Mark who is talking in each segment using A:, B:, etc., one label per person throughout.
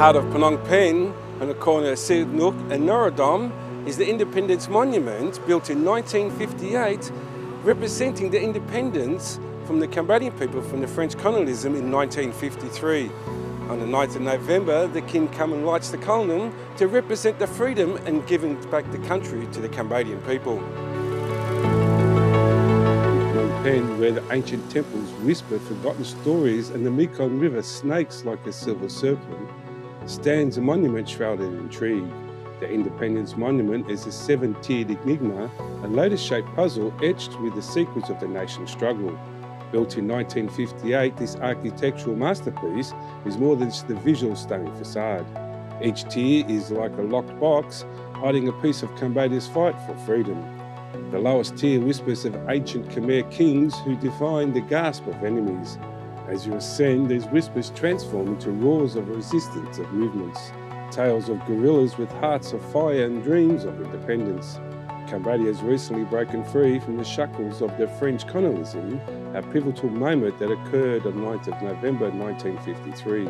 A: heart of Phnom Penh, on the corner of Sihanouk and Norodom, is the Independence Monument, built in 1958, representing the independence from the Cambodian people from the French colonialism in 1953. On the 9th of November, the King comes and lights the column to represent the freedom and giving back the country to the Cambodian people. Phnom Penh, where the ancient temples whisper forgotten stories and the Mekong River snakes like a silver serpent, stands a monument shrouded in intrigue. The Independence Monument is a seven-tiered enigma, a lotus-shaped puzzle etched with the secrets of the nation's struggle. Built in 1958, this architectural masterpiece is more than just a visual stunning facade. Each tier is like a locked box, hiding a piece of Cambodia's fight for freedom. The lowest tier whispers of ancient Khmer kings who defined the grasp of enemies. As you ascend, these whispers transform into roars of resistance of movements, tales of guerrillas with hearts of fire and dreams of independence. Cambodia has recently broken free from the shackles of the French colonialism, a pivotal moment that occurred on 9th of November 1953.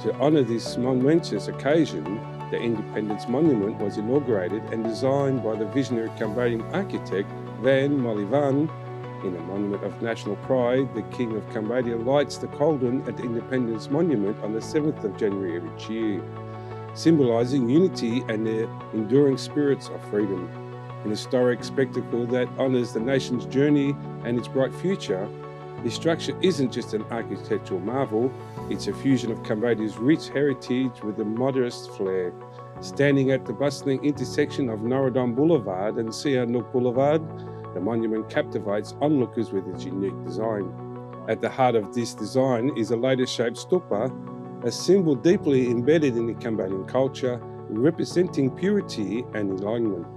A: To honour this momentous occasion, the Independence Monument was inaugurated and designed by the visionary Cambodian architect Van Molivan. In a monument of national pride, the King of Cambodia lights the cauldron at the Independence Monument on the 7th of January of each year, symbolising unity and the enduring spirits of freedom. An historic spectacle that honours the nation's journey and its bright future, this structure isn't just an architectural marvel, it's a fusion of Cambodia's rich heritage with a modernist flair. Standing at the bustling intersection of Norodom Boulevard and Sihanouk Boulevard, the monument captivates onlookers with its unique design. At the heart of this design is a lotus-shaped stupa, a symbol deeply embedded in the Cambodian culture, representing purity and enlightenment.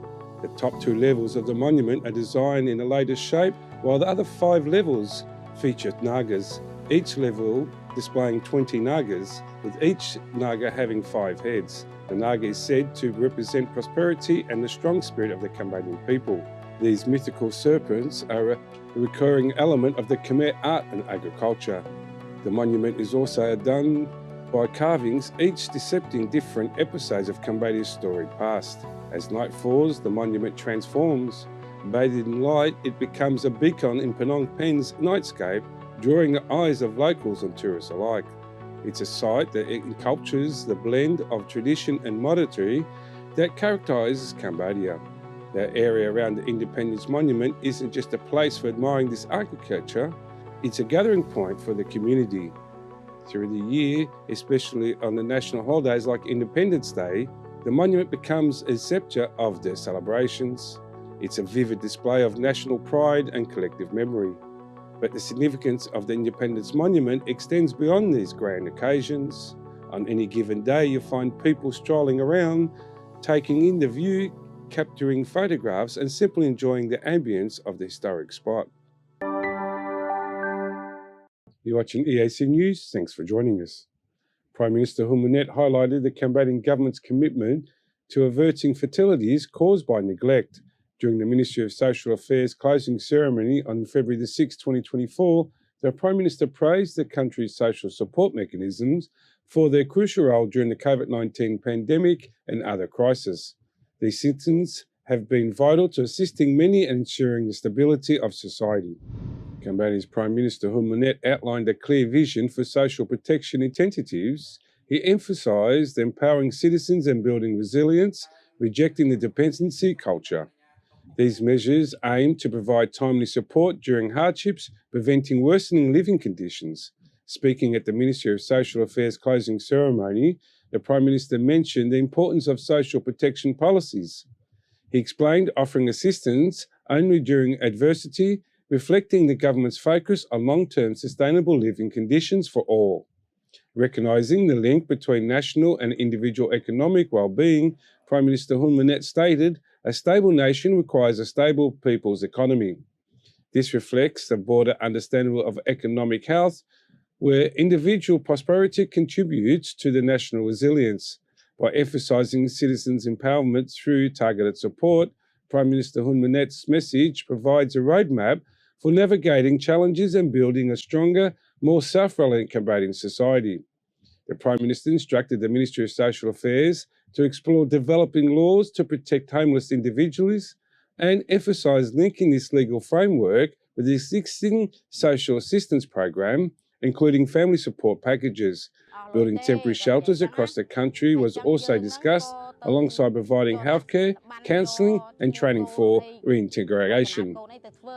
A: The top two levels of the monument are designed in a lotus shape, while the other 5 levels feature nagas, each level displaying 20 nagas, with each naga having 5 heads. The naga is said to represent prosperity and the strong spirit of the Cambodian people. These mythical serpents are a recurring element of the Khmer art and agriculture. The monument is also done by carvings, each depicting different episodes of Cambodia's storied past. As night falls, the monument transforms. Bathed in light, it becomes a beacon in Phnom Penh's nightscape, drawing the eyes of locals and tourists alike. It's a site that encultures the blend of tradition and modernity that characterises Cambodia. The area around the Independence Monument isn't just a place for admiring this architecture, it's a gathering point for the community. Through the year, especially on the national holidays like Independence Day, the monument becomes a sceptre of their celebrations. It's a vivid display of national pride and collective memory. But the significance of the Independence Monument extends beyond these grand occasions. On any given day, you find people strolling around, taking in the view, capturing photographs and simply enjoying the ambience of the historic spot. You're watching EAC News. Thanks for joining us. Prime Minister Hun Manet highlighted the Cambodian government's commitment to averting fatalities caused by neglect. During the Ministry of Social Affairs closing ceremony on February 6, 2024, the Prime Minister praised the country's social support mechanisms for their crucial role during the COVID-19 pandemic and other crises. These systems have been vital to assisting many and ensuring the stability of society. Cambodia's Prime Minister Hun Manet outlined a clear vision for social protection incentives. He emphasised empowering citizens and building resilience, rejecting the dependency culture. These measures aim to provide timely support during hardships, preventing worsening living conditions. Speaking at the Ministry of Social Affairs closing ceremony, the Prime Minister mentioned the importance of social protection policies. He explained offering assistance only during adversity, reflecting the government's focus on long-term sustainable living conditions for all. Recognising the link between national and individual economic well-being, Prime Minister Hun Manet stated, "A stable nation requires a stable people's economy." This reflects the broader understanding of economic health, where individual prosperity contributes to the national resilience. By emphasising citizens' empowerment through targeted support, Prime Minister Hun Manet's message provides a roadmap for navigating challenges and building a stronger, more self-reliant Cambodian society. The Prime Minister instructed the Ministry of Social Affairs to explore developing laws to protect homeless individuals and emphasise linking this legal framework with the existing social assistance program, including family support packages. Building temporary shelters across the country was also discussed, alongside providing healthcare, counselling and training for reintegration.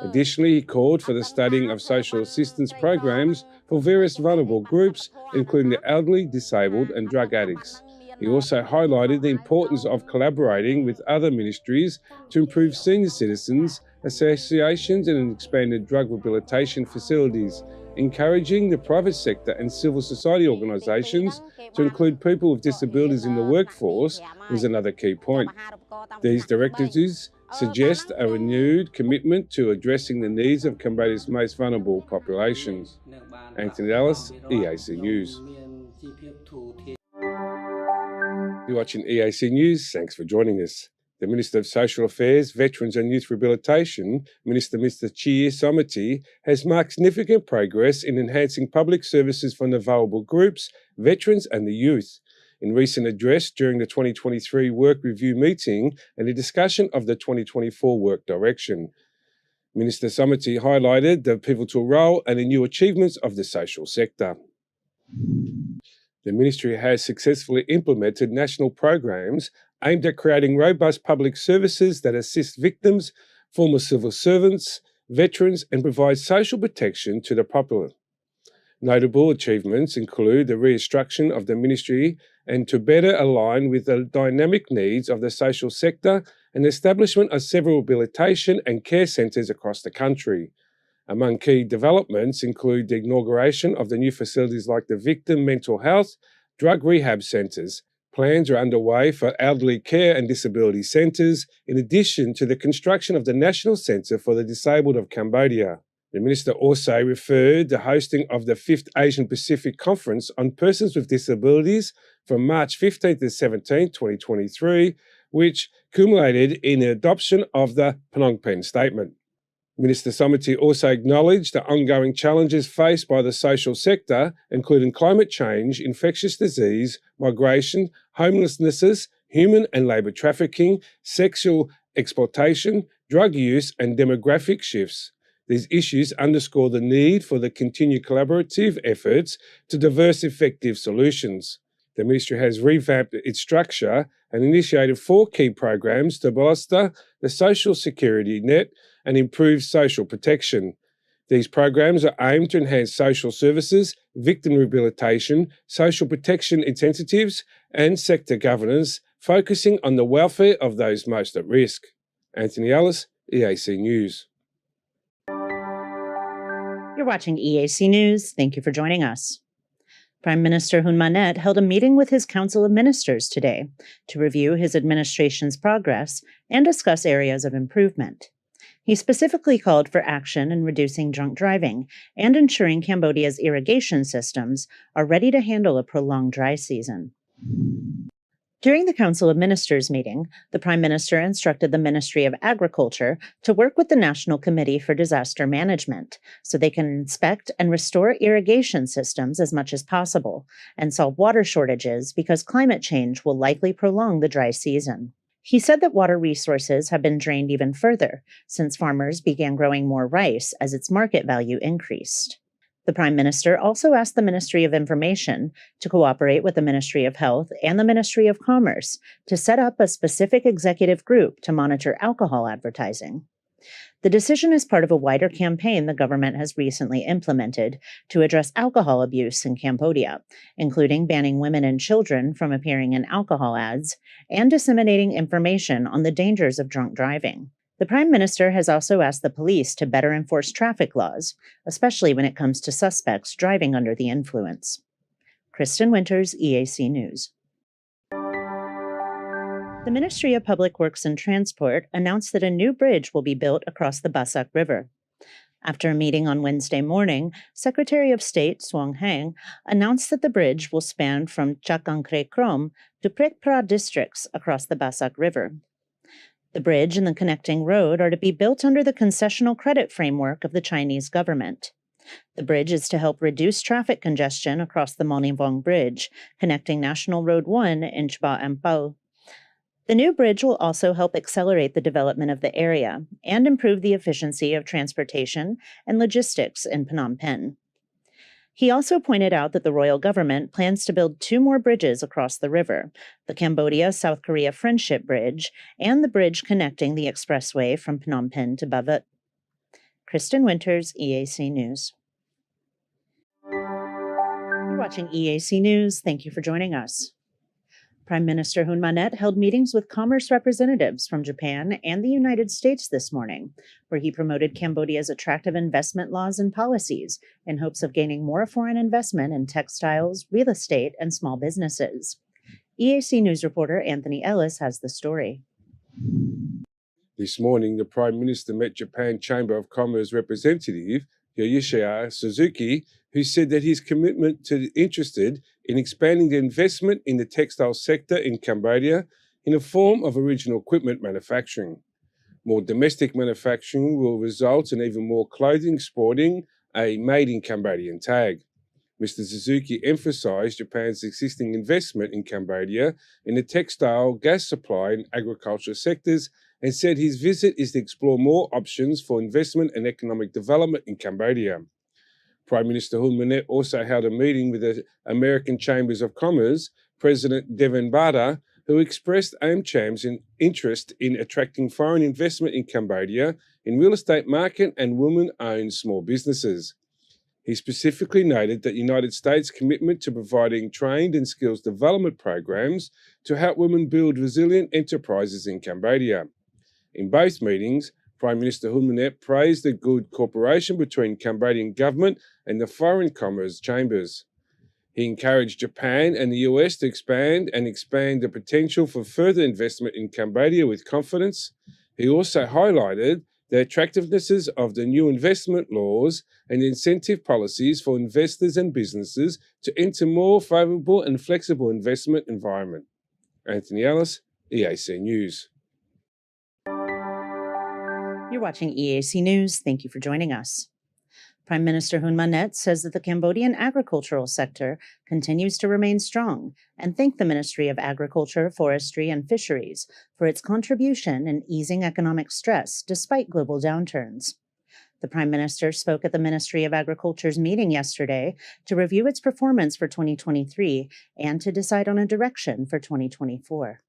A: Additionally, he called for the studying of social assistance programs for various vulnerable groups, including the elderly, disabled and drug addicts. He also highlighted the importance of collaborating with other ministries to improve senior citizens, associations and expanded drug rehabilitation facilities, encouraging the private sector and civil society organisations to include people with disabilities in the workforce was another key point. These directives suggest a renewed commitment to addressing the needs of Cambodia's most vulnerable populations. Anthony Ellis, EAC News. You're watching EAC News. Thanks for joining us. The Minister of Social Affairs, Veterans and Youth Rehabilitation, Mr Chie Somity, has marked significant progress in enhancing public services for vulnerable groups, veterans and the youth. In recent address during the 2023 Work Review meeting and the discussion of the 2024 Work Direction, Minister Somity highlighted the pivotal role and the new achievements of the social sector. The Ministry has successfully implemented national programs aimed at creating robust public services that assist victims, former civil servants, veterans and provide social protection to the popular. Notable achievements include the restructuring of the Ministry and to better align with the dynamic needs of the social sector and the establishment of several rehabilitation and care centres across the country. Among key developments include the inauguration of the new facilities like the Victim Mental Health, Drug Rehab Centres. Plans are underway for elderly care and disability centres, in addition to the construction of the National Centre for the Disabled of Cambodia. The Minister also referred the hosting of the 5th Asian Pacific Conference on Persons with Disabilities from March 15 to 17, 2023, which culminated in the adoption of the Phnom Penh Statement. Minister Somity also acknowledged the ongoing challenges faced by the social sector, including climate change, infectious disease, migration, homelessness, human and labour trafficking, sexual exploitation, drug use and demographic shifts. These issues underscore the need for the continued collaborative efforts to diverse effective solutions. The Ministry has revamped its structure and initiated 4 key programs to bolster the social security net and improve social protection. These programs are aimed to enhance social services, victim rehabilitation, social protection incentives, and sector governance, focusing on the welfare of those most at risk. Anthony Ellis, EAC News.
B: You're watching EAC News. Thank you for joining us. Prime Minister Hun Manet held a meeting with his Council of Ministers today to review his administration's progress and discuss areas of improvement. He specifically called for action in reducing drunk driving and ensuring Cambodia's irrigation systems are ready to handle a prolonged dry season. During the Council of Ministers meeting, the Prime Minister instructed the Ministry of Agriculture to work with the National Committee for Disaster Management so they can inspect and restore irrigation systems as much as possible and solve water shortages because climate change will likely prolong the dry season. He said that water resources have been drained even further since farmers began growing more rice as its market value increased. The Prime Minister also asked the Ministry of Information to cooperate with the Ministry of Health and the Ministry of Commerce to set up a specific executive group to monitor alcohol advertising. The decision is part of a wider campaign the government has recently implemented to address alcohol abuse in Cambodia, including banning women and children from appearing in alcohol ads and disseminating information on the dangers of drunk driving. The Prime Minister has also asked the police to better enforce traffic laws, especially when it comes to suspects driving under the influence. Kristen Winters, EAC News. The Ministry of Public Works and Transport announced that a new bridge will be built across the Basak River. After a meeting on Wednesday morning, Secretary of State Suong Hang announced that the bridge will span from Chakangkre Krom to Prek Pra districts across the Basak River. The bridge and the connecting road are to be built under the concessional credit framework of the Chinese government. The bridge is to help reduce traffic congestion across the Monivong Bridge, connecting National Road 1 in Chba Ampao. The new bridge will also help accelerate the development of the area and improve the efficiency of transportation and logistics in Phnom Penh. He also pointed out that the royal government plans to build 2 more bridges across the river, the Cambodia-South Korea Friendship Bridge and the bridge connecting the expressway from Phnom Penh to Bavet. Kristen Winters, EAC News. You're watching EAC News. Thank you for joining us. Prime Minister Hun Manet held meetings with commerce representatives from Japan and the United States this morning, where he promoted Cambodia's attractive investment laws and policies in hopes of gaining more foreign investment in textiles, real estate, and small businesses. EAC News reporter Anthony Ellis has the story.
A: This morning, the Prime Minister met Japan Chamber of Commerce representative Yoshihisa Suzuki, who said that his commitment to interested in expanding the investment in the textile sector in Cambodia in the form of original equipment manufacturing. More domestic manufacturing will result in even more clothing sporting a Made in Cambodian tag. Mr. Suzuki emphasized Japan's existing investment in Cambodia in the textile, gas supply and agriculture sectors and said his visit is to explore more options for investment and economic development in Cambodia. Prime Minister Hun Manet also held a meeting with the American Chambers of Commerce President Devin Bada, who expressed AmCham's interest in attracting foreign investment in Cambodia in real estate market and women-owned small businesses. He specifically noted that the United States' commitment to providing trained and skills development programs to help women build resilient enterprises in Cambodia. In both meetings, Prime Minister Hun Manet praised the good cooperation between Cambodian government and the Foreign Commerce Chambers. He encouraged Japan and the US to expand the potential for further investment in Cambodia with confidence. He also highlighted the attractivenesses of the new investment laws and incentive policies for investors and businesses to enter more favorable and flexible investment environment. Anthony Ellis, EAC News.
B: You're watching EAC News. Thank you for joining us. Prime Minister Hun Manet says that the Cambodian agricultural sector continues to remain strong and thanked the Ministry of Agriculture, Forestry, and Fisheries for its contribution in easing economic stress despite global downturns. The Prime Minister spoke at the Ministry of Agriculture's meeting yesterday to review its performance for 2023 and to decide on a direction for 2024.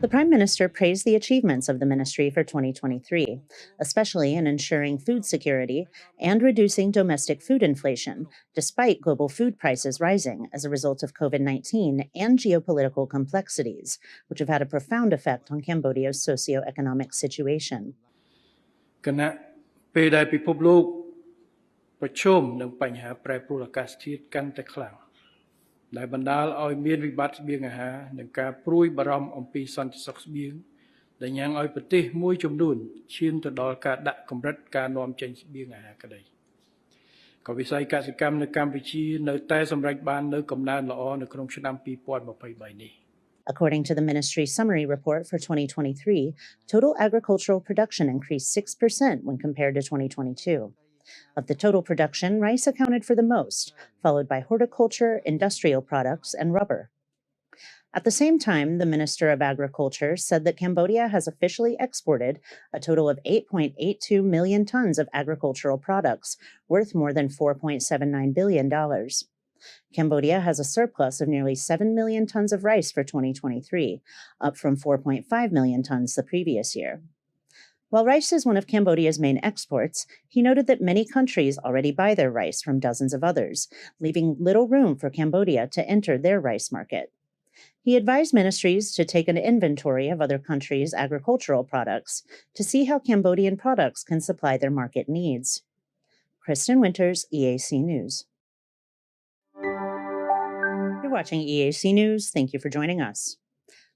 B: The Prime Minister praised the achievements of the ministry for 2023, especially in ensuring food security and reducing domestic food inflation, despite global food prices rising as a result of COVID-19 and geopolitical complexities, which have had a profound effect on Cambodia's socioeconomic situation.
C: គណៈពេលដែលពិភពលោកប្រឈមនឹងបញ្ហាប្រែប្រួលអាកាសធាតុកាន់តែខ្លាំងដែលបណ្ដាលឲ្យមានវិបត្តិស្បៀងអាហារនិងការព្រួយបារម្ភអំពីសន្តិសុខស្បៀងដែលញ៉ាំងឲ្យប្រទេសមួយចំនួនឈានទៅដល់ការដាក់កម្រិតការនាំចេញស្បៀងអាហារក្តីក៏វិស័យកសិកម្មនៅកម្ពុជានៅតែសម្រេចបាននូវកំណើនល្អនៅក្នុងឆ្នាំ2023នេះ
B: According to the ministry's summary report for 2023, total agricultural production increased 6% when compared to 2022. Of the total production, rice accounted for the most, followed by horticulture, industrial products, and rubber. At the same time, the Minister of Agriculture said that Cambodia has officially exported a total of 8.82 million tons of agricultural products, worth more than $4.79 billion. Cambodia has a surplus of nearly 7 million tons of rice for 2023, up from 4.5 million tons the previous year. While rice is one of Cambodia's main exports, he noted that many countries already buy their rice from dozens of others, leaving little room for Cambodia to enter their rice market. He advised ministries to take an inventory of other countries' agricultural products to see how Cambodian products can supply their market needs. Kristen Winters, EAC News. You're watching EAC News. Thank you for joining us.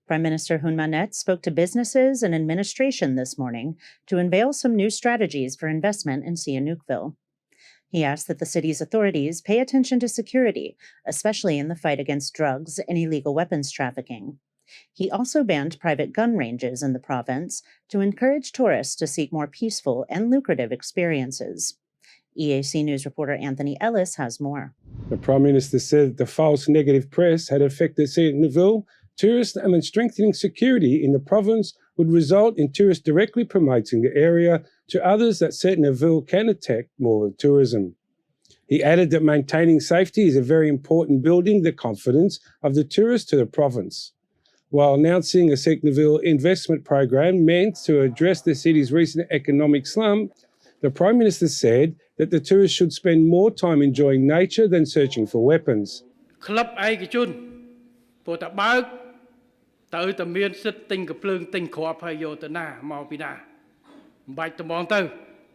B: Prime Minister Hun Manet spoke to businesses and administration this morning to unveil some new strategies for investment in Sihanoukville. He asked that the city's authorities pay attention to security, especially in the fight against drugs and illegal weapons trafficking. He also banned private gun ranges in the province to encourage tourists to seek more peaceful and lucrative experiences. EAC News reporter Anthony Ellis has more.
A: The Prime Minister said the false negative press had affected Sihanoukville tourists and strengthening security in the province would result in tourists directly promoting the area to others that Sihanoukville can attract more tourism. He added that maintaining safety is a very important building the confidence of the tourists to the province. While announcing a Sihanoukville investment program meant to address the city's recent economic slump, the Prime Minister said that the tourists should spend more time enjoying nature than searching for weapons.
C: ក្លឹបឯកជនព្រោះតែបើកទៅតែមានសិទ្ធិទិញកំភ្លើងទិញគ្រាប់ហើយយកទៅណាមកពីណាមិនបាច់ត្មងទៅ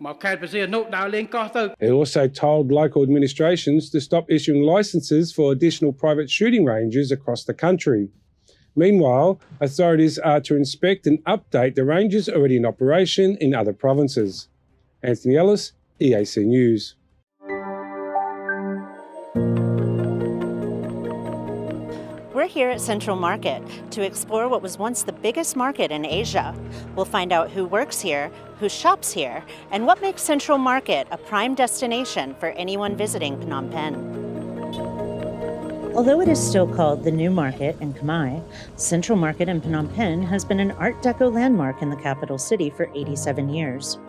C: មកខេត្តព្រះសីហនុដើរលេងកោះទៅ
A: He also told local administrations to stop issuing licences for additional private shooting ranges across the country. Meanwhile, authorities are to inspect and update the ranges already in operation in other provinces. Anthony Ellis, EAC News.
B: We're here at Central Market to explore what was once the biggest market in Asia. We'll find out who works here, who shops here, and what makes Central Market a prime destination for anyone visiting Phnom Penh. Although it is still called the New Market in Khmer, Central Market in Phnom Penh has been an Art Deco landmark in the capital city for 87 years.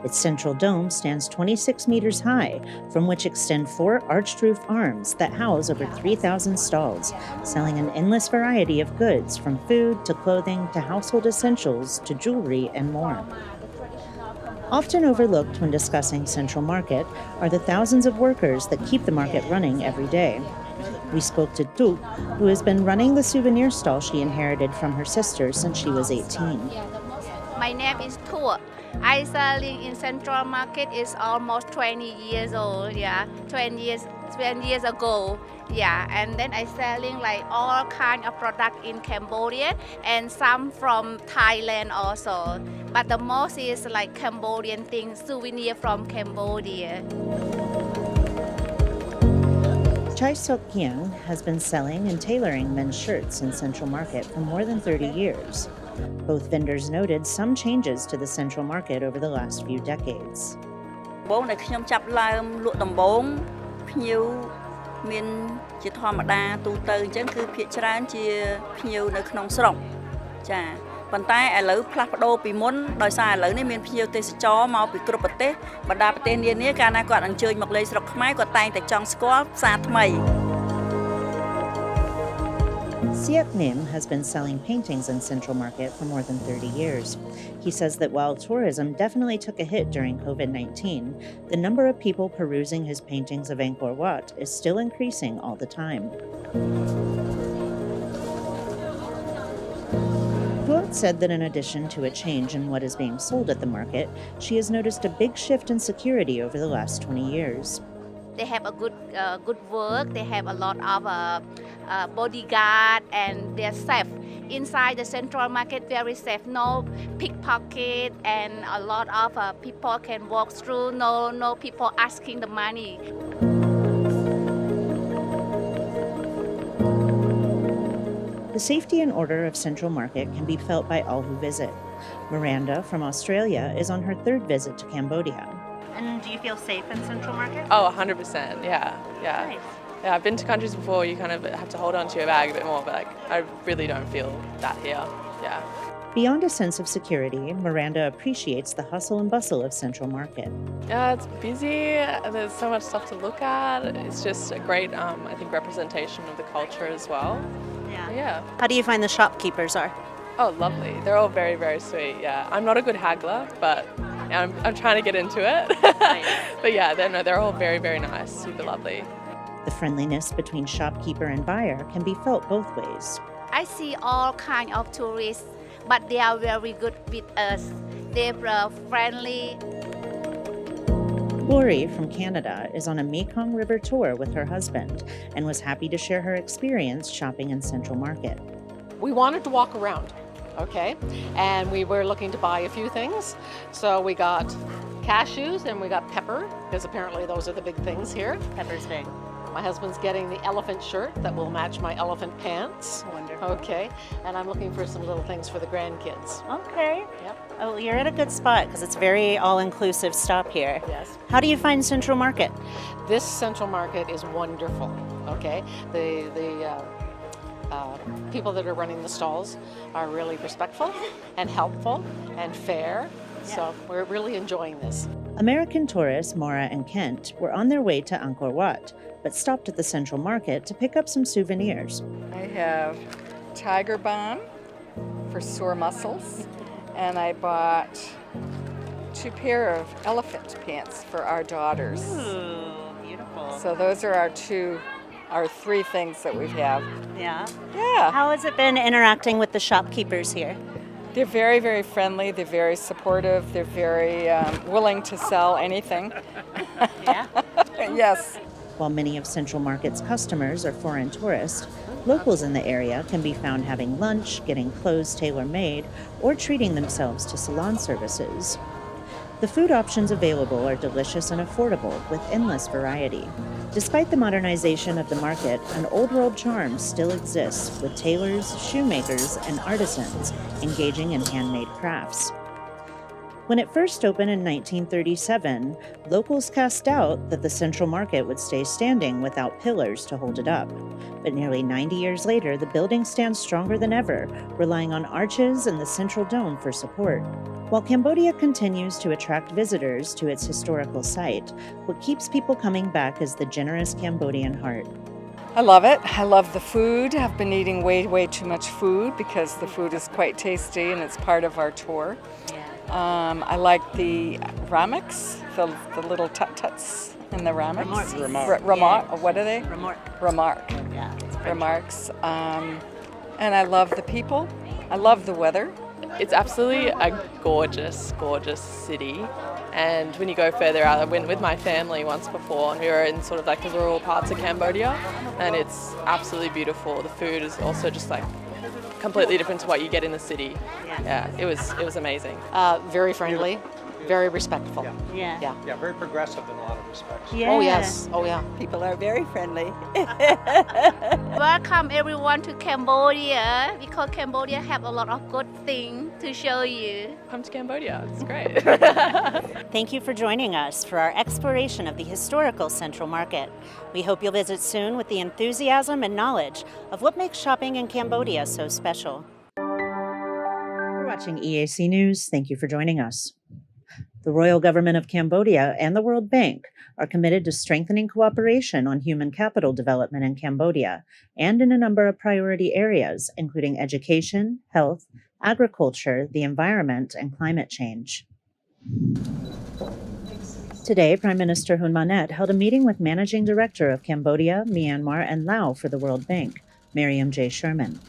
B: Its central dome stands 26 meters high, from which extend 4 arched roof arms that house over 3,000 stalls, selling an endless variety of goods from food to clothing to household essentials to jewelry and more. Often overlooked when discussing Central Market are the thousands of workers that keep the market running every day. We spoke to Tuk, who has been running the souvenir stall she inherited from her sister since she was 18.
D: My name is Tuk. I selling in Central Market is almost 20 years old, 20 years ago. And then I selling like all kind of product in Cambodia and some from Thailand also. But the most is like Cambodian things, souvenir from Cambodia.
B: Chai Sok Kyung has been selling and tailoring men's shirts in Central Market for more than 30 years. Both vendors noted some changes to the Central Market over the last few decades.
E: បងដែលខ្ញុំចាប់ឡើងលក់ដំបងភ្ញៀវមានជាធម្មតាទូទៅអញ្ចឹងគឺភាគច្រើនជាភ្ញៀវនៅក្នុងស្រុកចាប៉ុន្តែឥឡូវផ្លាស់ប្ដូរពីមុនដោយសារឥឡូវនេះមានភ្ញៀវទេសចរមកពីគ្រប់ប្រទេសបណ្ដាប្រទេសនានាកាលណាគាត់អញ្ជើញមកលេងស្រុកខ្មែរគាត់តែងតែចង់ស្គាល់ផ្សារថ្មី
B: Siak Nim has been selling paintings in Central Market for more than 30 years. He says that while tourism definitely took a hit during COVID-19, the number of people perusing his paintings of Angkor Wat is still increasing all the time. Fuat said that in addition to a change in what is being sold at the market, she has noticed a big shift in security over the last 20 years.
D: They have a good work. They have a lot of bodyguard and they're safe. Inside the Central Market, very safe. No pickpocket and a lot of people can walk through. No people asking the money.
B: The safety and order of Central Market can be felt by all who visit. Miranda from Australia is on her 3rd visit to Cambodia. And do you feel safe in Central Market?
F: Oh, 100%. Yeah.
B: Nice.
F: Yeah, I've been to countries before. You kind of have to hold on to your bag a bit more, but I really don't feel that here. Yeah.
B: Beyond a sense of security, Miranda appreciates the hustle and bustle of Central Market.
F: Yeah, it's busy. There's so much stuff to look at. It's just a great, I think, representation of the culture as well. Yeah.
B: How do you find the shopkeepers are?
F: Oh, lovely. They're all very, very sweet. Yeah. I'm not a good haggler, but I'm trying to get into it.
B: Nice.
F: But yeah, they're all very, very nice. Super lovely.
B: The friendliness between shopkeeper and buyer can be felt both ways.
D: I see all kind of tourists, but they are very good with us. They're friendly.
B: Lori from Canada is on a Mekong River tour with her husband and was happy to share her experience shopping in Central Market.
G: We wanted to walk around, okay? And we were looking to buy a few things. So we got cashews and we got pepper, because apparently those are the big things here.
B: Pepper's big.
G: My husband's getting the elephant shirt that will match my elephant pants.
B: Wonderful.
G: Okay. And I'm looking for some little things for the grandkids.
B: Okay.
G: Yep.
B: Oh, you're at a good spot because it's very all-inclusive stop here.
G: Yes.
B: How do you find Central Market?
G: This Central Market is wonderful. Okay. The people that are running the stalls are really respectful and helpful and fair. So we're really enjoying this.
B: American tourists Maura and Kent were on their way to Angkor Wat, but stopped at the Central Market to pick up some souvenirs.
H: I have Tiger Balm for sore muscles, and I bought 2 pair of elephant pants for our daughters.
B: Ooh, beautiful.
H: So those are our 3 things that we have.
B: Yeah.
H: Yeah,
B: How has it been interacting with the shopkeepers here?
H: they're very, very friendly. They're very supportive. They're very willing to sell anything.
B: Yeah.
H: Yes.
B: While many of Central Market's customers are foreign tourists, locals in the area can be found having lunch, getting clothes tailor-made, or treating themselves to salon services. The food options available are delicious and affordable, with endless variety. Despite the modernization of the market, an old-world charm still exists, with tailors, shoemakers, and artisans engaging in handmade crafts. When it first opened in 1937, locals cast doubt that the Central Market would stay standing without pillars to hold it up. But nearly 90 years later, the building stands stronger than ever, relying on arches and the central dome for support. While Cambodia continues to attract visitors to its historical site, what keeps people coming back is the generous Cambodian heart.
H: I love it. I love the food. I've been eating way, way too much food because the food is quite tasty and it's part of our tour. I like the rameks, the little tut-tuts in the rameks. Remark. What are they? Remark.
B: Yeah.
H: Remarks. And I love the people. I love the weather.
F: It's absolutely a gorgeous, gorgeous city. And when you go further out, I went with my family once before, and we were in sort of like the rural parts of Cambodia, and it's absolutely beautiful. The food is also just like completely different to what you get in the city. Yeah, it was amazing.
G: Very friendly, very respectful.
B: Yeah.
G: Yeah.
I: Yeah, very progressive in a lot of respects.
B: Yeah.
G: Oh, yes. Oh, yeah.
E: People are very friendly.
D: Welcome everyone to Cambodia because Cambodia have a lot of good things to show you.
F: Come to Cambodia, it's great.
B: Thank you for joining us for our exploration of the historical Central Market. We hope you'll visit soon with the enthusiasm and knowledge of what makes shopping in Cambodia so special. You're watching EAC News. Thank you for joining us. The Royal Government of Cambodia and the World Bank are committed to strengthening cooperation on human capital development in Cambodia and in a number of priority areas, including education, health, agriculture, the environment, and climate change. Today, Prime Minister Hun Manet held a meeting with Managing Director of Cambodia, Myanmar, and Laos for the World Bank, Miriam J. Sherman.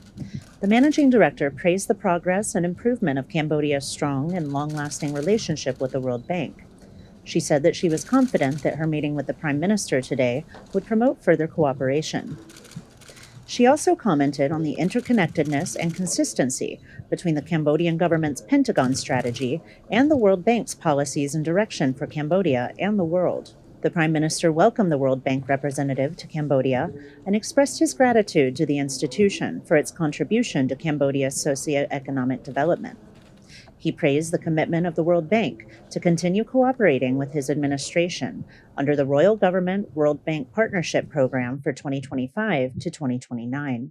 B: The Managing Director praised the progress and improvement of Cambodia's strong and long-lasting relationship with the World Bank. She said that she was confident that her meeting with the Prime Minister today would promote further cooperation. She also commented on the interconnectedness and consistency between the Cambodian government's Pentagon strategy and the World Bank's policies and direction for Cambodia and the world. The Prime Minister welcomed the World Bank representative to Cambodia and expressed his gratitude to the institution for its contribution to Cambodia's socio-economic development. He praised the commitment of the World Bank to continue cooperating with his administration under the Royal Government World Bank Partnership Program for 2025 to 2029.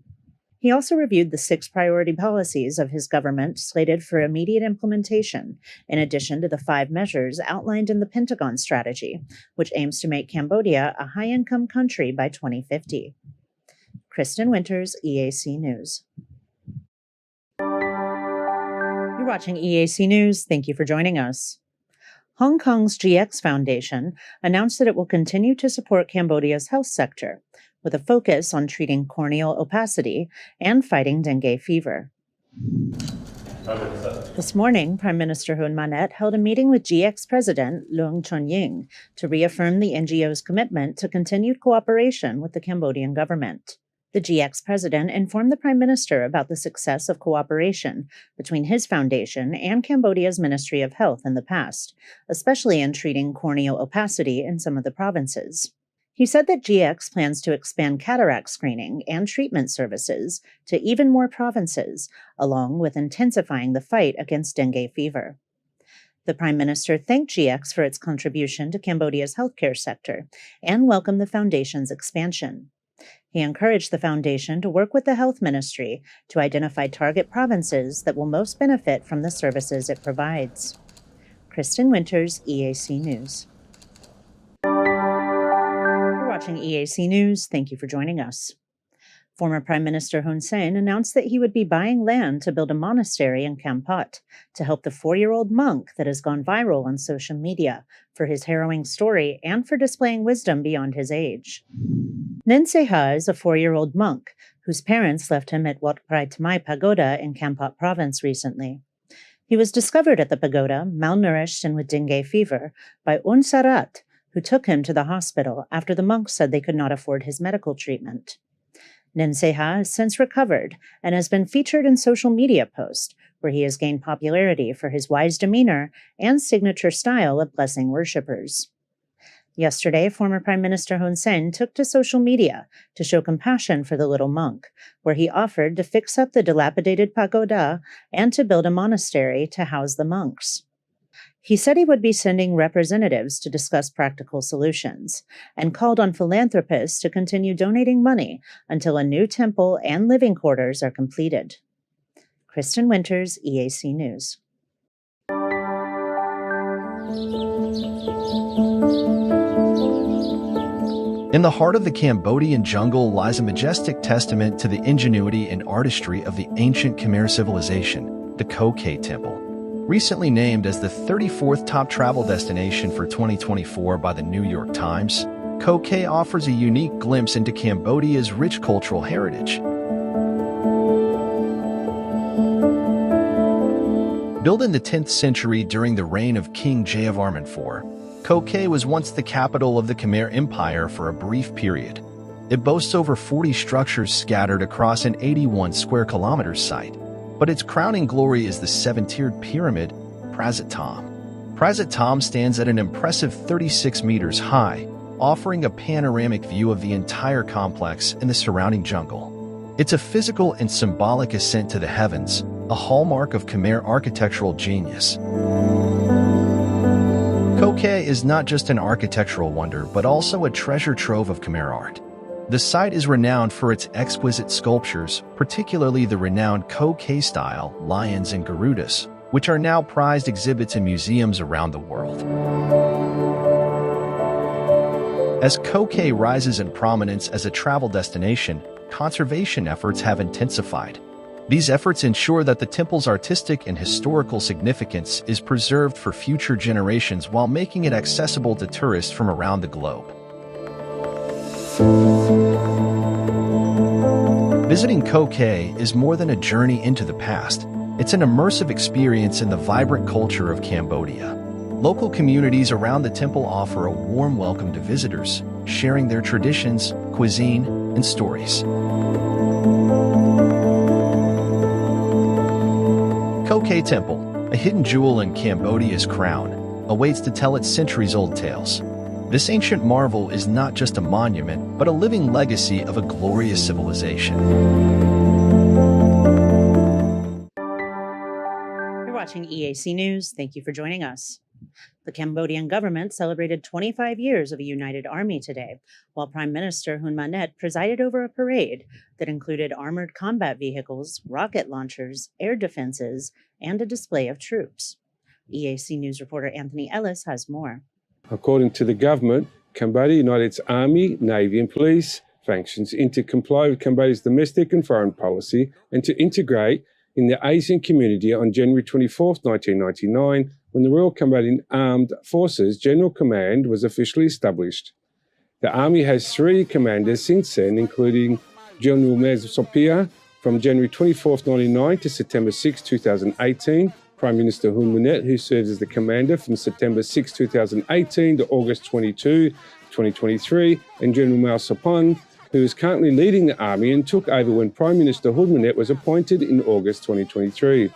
B: He also reviewed the 6 priority policies of his government slated for immediate implementation, in addition to the 5 measures outlined in the Pentagon strategy, which aims to make Cambodia a high-income country by 2050. Kristen Winters, EAC News. You're watching EAC News. Thank you for joining us. Hong Kong's GX Foundation announced that it will continue to support Cambodia's health sector, with a focus on treating corneal opacity and fighting dengue fever. This morning, Prime Minister Hun Manet held a meeting with GX President Leung Chun-ying to reaffirm the NGO's commitment to continued cooperation with the Cambodian government. The GX president informed the Prime Minister about the success of cooperation between his foundation and Cambodia's Ministry of Health in the past, especially in treating corneal opacity in some of the provinces. He said that GX plans to expand cataract screening and treatment services to even more provinces, along with intensifying the fight against dengue fever. The Prime Minister thanked GX for its contribution to Cambodia's healthcare sector and welcomed the Foundation's expansion. He encouraged the Foundation to work with the Health Ministry to identify target provinces that will most benefit from the services it provides. Kristen Winters, EAC News. You're watching EAC News. Thank you for joining us. Former Prime Minister Hun Sen announced that he would be buying land to build a monastery in Kampot to help the 4-year-old monk that has gone viral on social media for his harrowing story and for displaying wisdom beyond his age. Nen Seha is a 4-year-old monk whose parents left him at Wat Prai Tamai Pagoda in Kampot province recently. He was discovered at the pagoda, malnourished and with dengue fever, by Un Sarat, who took him to the hospital after the monks said they could not afford his medical treatment. Nen Seha has since recovered and has been featured in social media posts, where he has gained popularity for his wise demeanor and signature style of blessing worshippers. Yesterday, former Prime Minister Hun Sen took to social media to show compassion for the little monk, where he offered to fix up the dilapidated pagoda and to build a monastery to house the monks. He said he would be sending representatives to discuss practical solutions and called on philanthropists to continue donating money until a new temple and living quarters are completed. Kristen Winters, EAC News.
J: In the heart of the Cambodian jungle lies a majestic testament to the ingenuity and artistry of the ancient Khmer civilization, the Ko Khe Temple. Recently named as the 34th top travel destination for 2024 by the New York Times, Ko Khe offers a unique glimpse into Cambodia's rich cultural heritage. Built in the 10th century during the reign of King Jayavarman IV, Ko Khe was once the capital of the Khmer Empire for a brief period. It boasts over 40 structures scattered across an 81 square kilometers site, but its crowning glory is the 7-tiered pyramid, Prasat Thom. Prasat Thom stands at an impressive 36 meters high, offering a panoramic view of the entire complex and the surrounding jungle. It's a physical and symbolic ascent to the heavens, a hallmark of Khmer architectural genius. Ko Khe is not just an architectural wonder, but also a treasure trove of Khmer art. The site is renowned for its exquisite sculptures, particularly the renowned Ko Khe-style lions and Garudas, which are now prized exhibits in museums around the world. As Ko Khe rises in prominence as a travel destination, conservation efforts have intensified. These efforts ensure that the temple's artistic and historical significance is preserved for future generations while making it accessible to tourists from around the globe. Visiting Ko Khe is more than a journey into the past. It's an immersive experience in the vibrant culture of Cambodia. Local communities around the temple offer a warm welcome to visitors, sharing their traditions, cuisine, and stories. Ko Khe Temple, a hidden jewel in Cambodia's crown, awaits to tell its centuries-old tales. This ancient marvel is not just a monument, but a living legacy of a glorious civilization.
B: You're watching EAC News. Thank you for joining us. The Cambodian government celebrated 25 years of a united army today, while Prime Minister Hun Manet presided over a parade that included armored combat vehicles, rocket launchers, air defenses, and a display of troops. EAC News reporter Anthony Ellis has more.
A: According to the government, Cambodia united its army, navy and police functions to comply with Cambodia's domestic and foreign policy and to integrate in the Asian community on January 24, 1999, when the Royal Cambodian Armed Forces General Command was officially established. The army has 3 commanders since then, including General Maz Sopia from January 24, 1999 to September 6, 2018, Prime Minister Hun Manet, who serves as the commander from September 6, 2018 to August 22, 2023, and General Mao Sapon, who is currently leading the army and took over when Prime Minister Hun Manet was appointed in August 2023.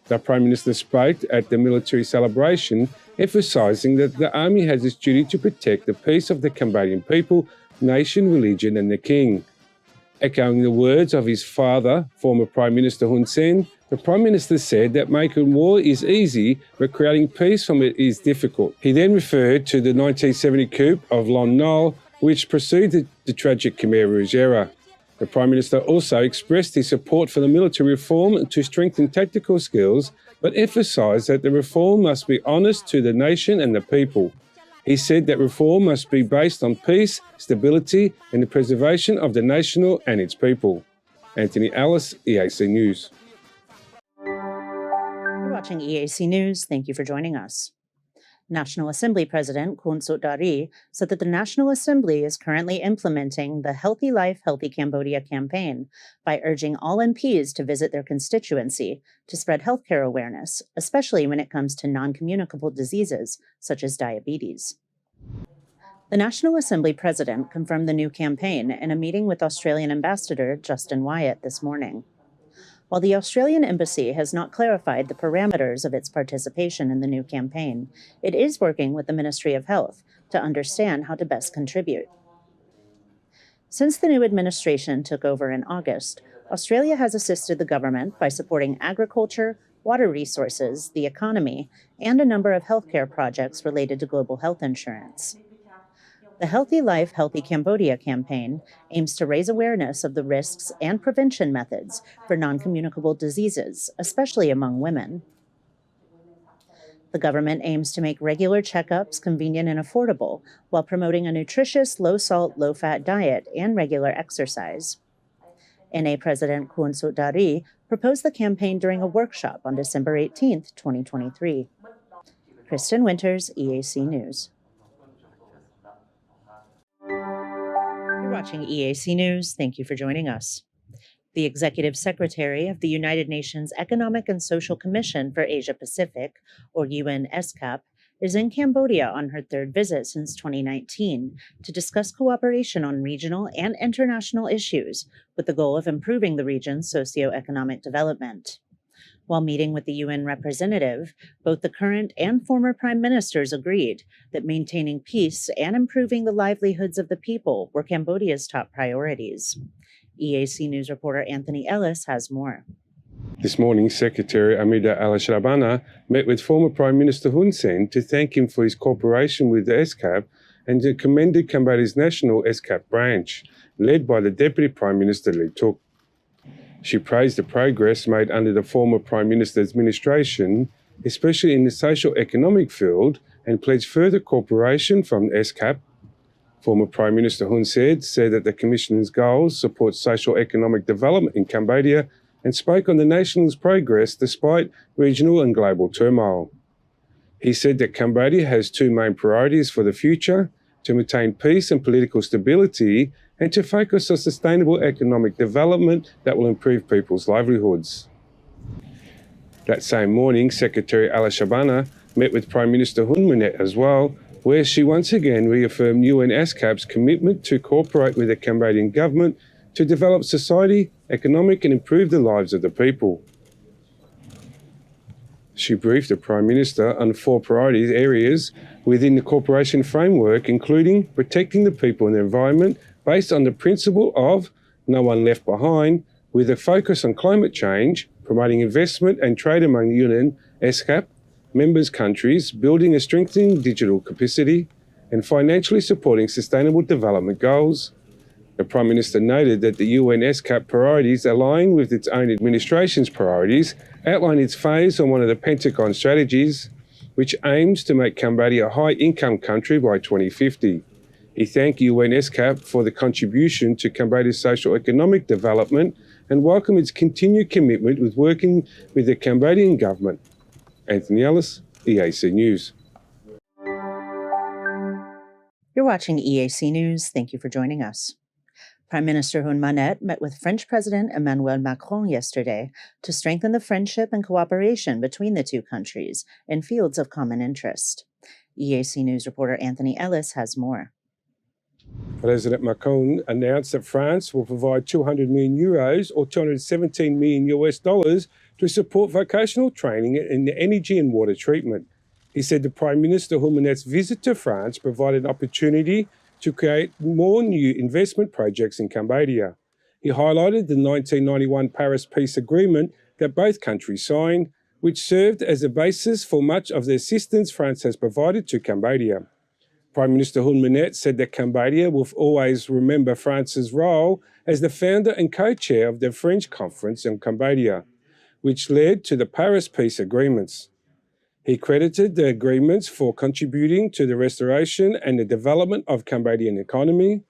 A: The Prime Minister spoke at the military celebration emphasising that the army has its duty to protect the peace of the Cambodian people, nation, religion and the king. Echoing the words of his father, former Prime Minister Hun Sen, the Prime Minister said that making war is easy, but creating peace from it is difficult. He then referred to the 1970 coup of Lon Nol, which preceded the tragic Khmer Rouge era. The Prime Minister also expressed his support for the military reform to strengthen tactical skills, but emphasised that the reform must be honest to the nation and the people. He said that reform must be based on peace, stability and the preservation of the nation and its people. Anthony Ellis, EAC News.
B: You're watching EAC News. Thank you for joining us. National Assembly President Kun Sotdari said that the National Assembly is currently implementing the Healthy Life, Healthy Cambodia campaign by urging all MPs to visit their constituency to spread healthcare awareness, especially when it comes to non-communicable diseases such as diabetes. The National Assembly President confirmed the new campaign in a meeting with Australian Ambassador Justin Wyatt this morning. While the Australian Embassy has not clarified the parameters of its participation in the new campaign, it is working with the Ministry of Health to understand how to best contribute. Since the new administration took over in August, Australia has assisted the government by supporting agriculture, water resources, the economy, and a number of healthcare projects related to global health insurance. The Healthy Life, Healthy Cambodia campaign aims to raise awareness of the risks and prevention methods for non-communicable diseases, especially among women. The government aims to make regular checkups convenient and affordable while promoting a nutritious, low-salt, low-fat diet and regular exercise. NA President Kun Sotdari proposed the campaign during a workshop on December 18, 2023. Kristen Winters, EAC News. You're watching EAC News. Thank you for joining us. The Executive Secretary of the United Nations Economic and Social Commission for Asia Pacific, or UN-ESCAP, is in Cambodia on her third visit since 2019 to discuss cooperation on regional and international issues with the goal of improving the region's socioeconomic development. While meeting with the UN representative, both the current and former prime ministers agreed that maintaining peace and improving the livelihoods of the people were Cambodia's top priorities. EAC News reporter Anthony Ellis has more.
A: This morning, Secretary Amida Al-Shrabana met with former Prime Minister Hun Sen to thank him for his cooperation with the ESCAP and to commended Cambodia's national ESCAP branch, led by the Deputy Prime Minister Lee Tuk. She praised the progress made under the former Prime Minister's administration, especially in the socio-economic field, and pledged further cooperation from ESCAP. Former Prime Minister Hun Sen said that the Commission's goals support socio-economic development in Cambodia and spoke on the nation's progress despite regional and global turmoil. He said that Cambodia has two main priorities for the future: to maintain peace and political stability, and to focus on sustainable economic development that will improve people's livelihoods. That same morning, Secretary Al-Shrabana met with Prime Minister Hun Manet as well, where she once again reaffirmed UN-ESCAP's commitment to cooperate with the Cambodian government to develop society, economic and improve the lives of the people. She briefed the Prime Minister on 4 priority areas within the cooperation framework, including protecting the people and the environment based on the principle of no one left behind, with a focus on climate change, promoting investment and trade among the UN, ESCAP, members countries, building and strengthening digital capacity, and financially supporting sustainable development goals. The Prime Minister noted that the UN-ESCAP priorities align with its own administration's priorities, outlined its phase on one of the Pentagon strategies, which aims to make Cambodia a high-income country by 2050. He thanked UN-ESCAP for the contribution to Cambodia's socio-economic development and welcomed its continued commitment with working with the Cambodian government. Anthony Ellis, EAC News.
B: You're watching EAC News. Thank you for joining us. Prime Minister Hun Manet met with French President Emmanuel Macron yesterday to strengthen the friendship and cooperation between the two countries in fields of common interest. EAC News reporter Anthony Ellis has more.
A: President Macron announced that France will provide 200 million euros or $217 million US to support vocational training in energy and water treatment. He said the Prime Minister Hun Manet's visit to France provided an opportunity to create more new investment projects in Cambodia. He highlighted the 1991 Paris Peace Agreement that both countries signed, which served as a basis for much of the assistance France has provided to Cambodia. Prime Minister Hun Manet said that Cambodia will always remember France's role as the founder and co-chair of the French Conference on Cambodia, which led to the Paris Peace Agreements. He credited the agreements for contributing to the restoration and the development of Cambodian economy,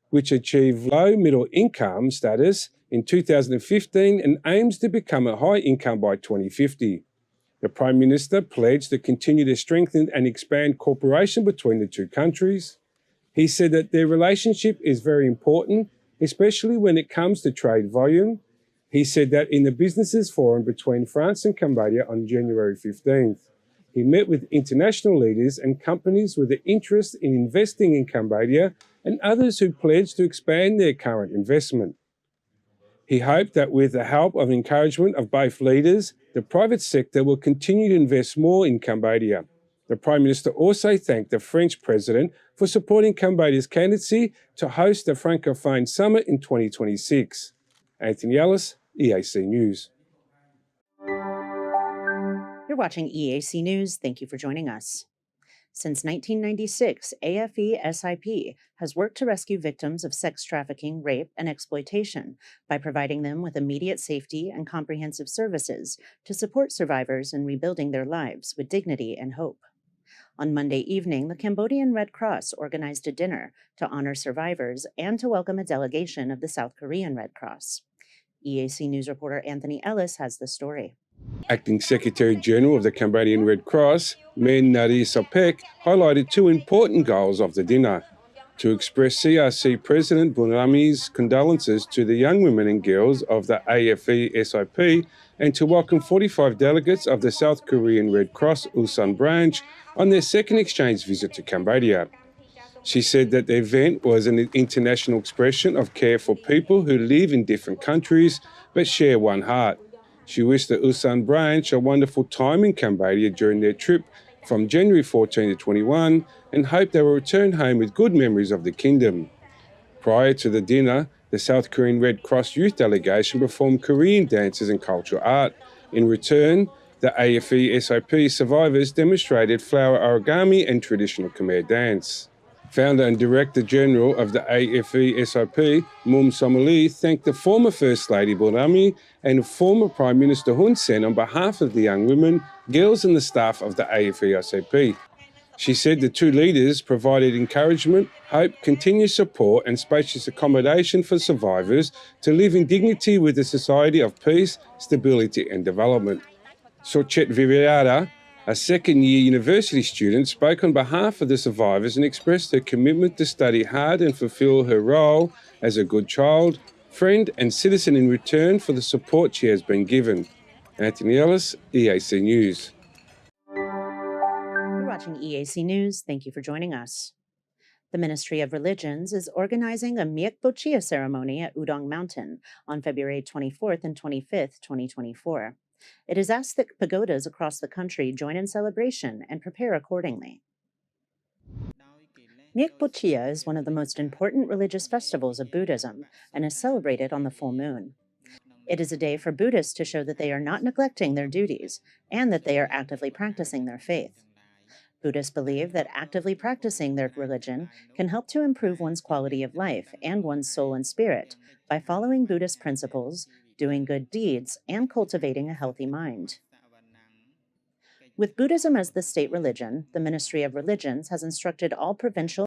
A: which achieved low middle income status in 2015 and aims to become a high income by 2050. The Prime Minister pledged to continue to strengthen and expand cooperation between the two countries. He said that their relationship is very important, especially when it comes to trade volume. He said that in the Businesses Forum between France and Cambodia on January 15th. He met with international leaders and companies with an interest in investing in Cambodia and others who pledged to expand their current investment. He hoped that with the help and encouragement of both leaders, the private sector will continue to invest more in Cambodia. The Prime Minister also thanked the French President for supporting Cambodia's candidacy to host the Francophone Summit in 2026. Anthony Ellis, EAC News.
B: You're watching EAC News. Thank you for joining us. Since 1996, AFE-SIP has worked to rescue victims of sex trafficking, rape, and exploitation by providing them with immediate safety and comprehensive services to support survivors in rebuilding their lives with dignity and hope. On Monday evening, the Cambodian Red Cross organized a dinner to honor survivors and to welcome a delegation of the South Korean Red Cross. EAC News reporter Anthony Ellis has the story.
A: Acting Secretary General of the Cambodian Red Cross, Men Nari Sopek, highlighted two important goals of the dinner: to express CRC President Bunami's condolences to the young women and girls of the AFE-SIP and to welcome 45 delegates of the South Korean Red Cross Ulsan branch on their second exchange visit to Cambodia. She said that the event was an international expression of care for people who live in different countries but share one heart. She wished the Ulsan branch a wonderful time in Cambodia during their trip from January 14 to 21 and hoped they will return home with good memories of the kingdom. Prior to the dinner, the South Korean Red Cross youth delegation performed Korean dances and cultural art. In return, the AFE-SIP survivors demonstrated flower origami and traditional Khmer dance. Founder and Director General of the AFE-SIP, Mum Somali, thanked the former First Lady Bunami and former Prime Minister Hun Sen on behalf of the young women, girls and the staff of the AFE-SIP. She said the two leaders provided encouragement, hope, continued support and spacious accommodation for survivors to live in dignity with a society of peace, stability and development. Sochet Viviara, a second-year university student, spoke on behalf of the survivors and expressed her commitment to study hard and fulfill her role as a good child, friend and citizen in return for the support she has been given. Anthony Ellis, EAC News.
B: You're watching EAC News. Thank you for joining us. The Ministry of Religions is organizing a Miek Bochia ceremony at Udong Mountain on February 24th and 25th, 2024. It is asked that pagodas across the country join in celebration and prepare accordingly. Miek Bochia is one of the most important religious festivals of Buddhism and is celebrated on the full moon. It is a day for Buddhists to show that they are not neglecting their duties and that they are actively practicing their faith. Buddhists believe that actively practicing their religion can help to improve one's quality of life and one's soul and spirit by following Buddhist principles, doing good deeds, and cultivating a healthy mind. With Buddhism as the state religion, the Ministry of Religions has instructed all provincial